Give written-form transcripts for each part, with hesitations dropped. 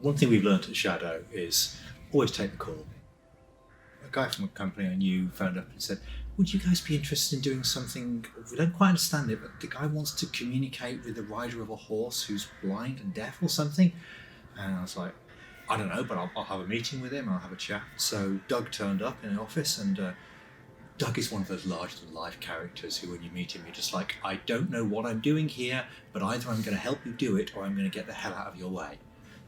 One thing we've learned at Shadow is always take the call. A guy from a company I knew phoned up and said, would you guys be interested in doing something, we don't quite understand it, but the guy wants to communicate with the rider of a horse who's blind and deaf or something. And I was like, I don't know, but I'll have a meeting with him, I'll have a chat. So Doug turned up in the office, and Doug is one of those larger-than-life characters who, when you meet him, you're just like, I don't know what I'm doing here, but either I'm going to help you do it or I'm going to get the hell out of your way.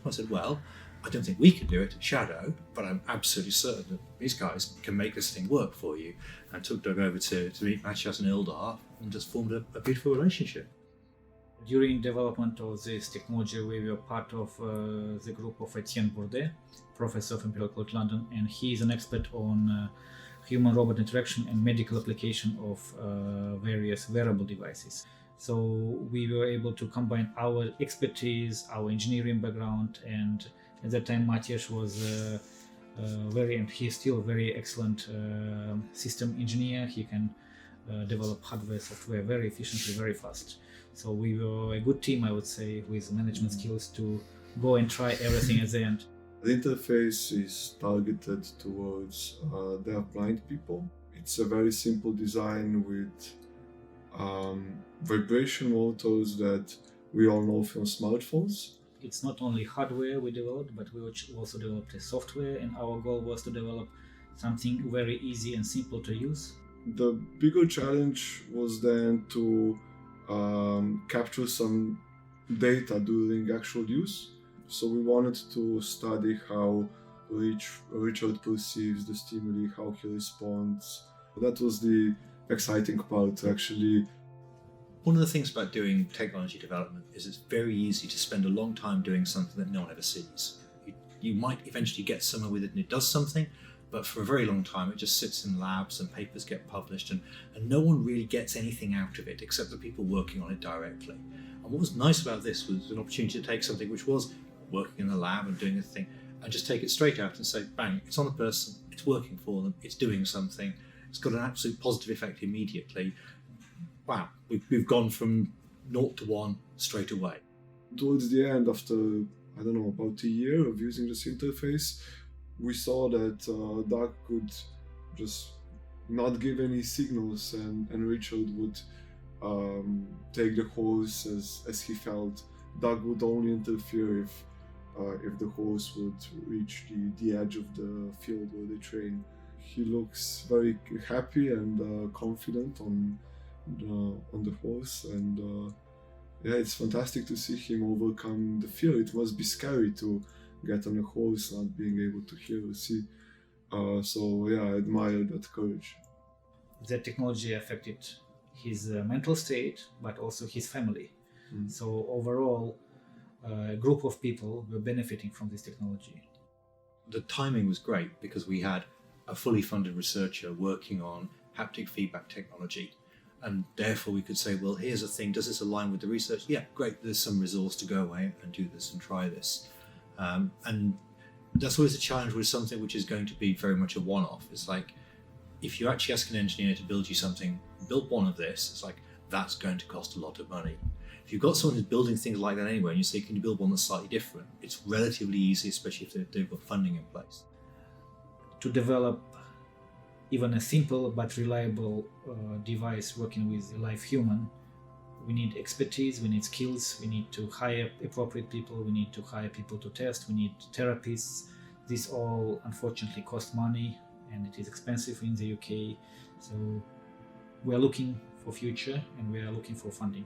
So I said, well, I don't think we can do it at Shadow, but I'm absolutely certain that these guys can make this thing work for you. And took Doug over to meet Matthias and Ildar and just formed a beautiful relationship. During development of this technology, we were part of the group of Etienne Bourdet, professor of Imperial College London, and he is an expert on human-robot interaction and medical application of various wearable devices. So we were able to combine our expertise, our engineering background, and at that time Matthias was and he's still a very excellent system engineer. He can develop hardware, software very efficiently, very fast. So we were a good team, I would say, with management skills to go and try everything at the end. The interface is targeted towards deaf-blind people. It's a very simple design with vibration motors that we all know from smartphones. It's not only hardware we developed, but we also developed a software, and our goal was to develop something very easy and simple to use. The bigger challenge was then to capture some data during actual use. So we wanted to study how Richard perceives the stimuli, how he responds. That was the exciting part, actually. One of the things about doing technology development is it's very easy to spend a long time doing something that no one ever sees. You might eventually get somewhere with it and it does something, but for a very long time it just sits in labs and papers get published and no one really gets anything out of it except the people working on it directly. And what was nice about this was an opportunity to take something which was working in the lab and doing a thing and just take it straight out and say, bang, it's on the person, it's working for them, it's doing something, it's got an absolute positive effect immediately. Wow, we've gone from 0 to 1 straight away. Towards the end, after, I don't know, about a year of using this interface, we saw that Doug could just not give any signals and Richard would take the horse as he felt. Doug would only interfere if the horse would reach the edge of the field where they train. He looks very happy and confident on the horse, and yeah, it's fantastic to see him overcome the fear. It must be scary to get on a horse not being able to hear or see. So yeah, I admire that courage. The technology affected his mental state, but also his family. So overall, a group of people were benefiting from this technology. The timing was great because we had a fully funded researcher working on haptic feedback technology. And therefore we could say, well, here's a thing, does this align with the research? Yeah, great, there's some resource to go away and do this and try this. And that's always a challenge with something which is going to be very much a one-off. It's like, if you actually ask an engineer to build you something, build one of this, it's like, that's going to cost a lot of money. If you've got someone who's building things like that anyway, and you say, can you build one that's slightly different? It's relatively easy, especially if they've got funding in place. To develop even a simple but reliable device working with a live human, we need expertise, we need skills, we need to hire appropriate people, we need to hire people to test, we need therapists. This all unfortunately cost money and it is expensive in the UK. So we are looking for future and we are looking for funding.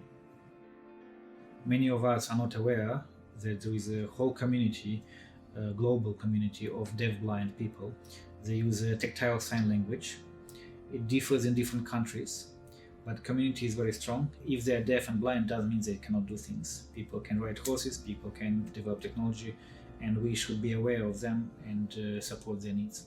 Many of us are not aware that there is a whole community, a global community of deaf-blind people. They use a tactile sign language. It differs in different countries, but community is very strong. If they are deaf and blind, doesn't mean they cannot do things. People can ride horses, people can develop technology, and we should be aware of them and support their needs.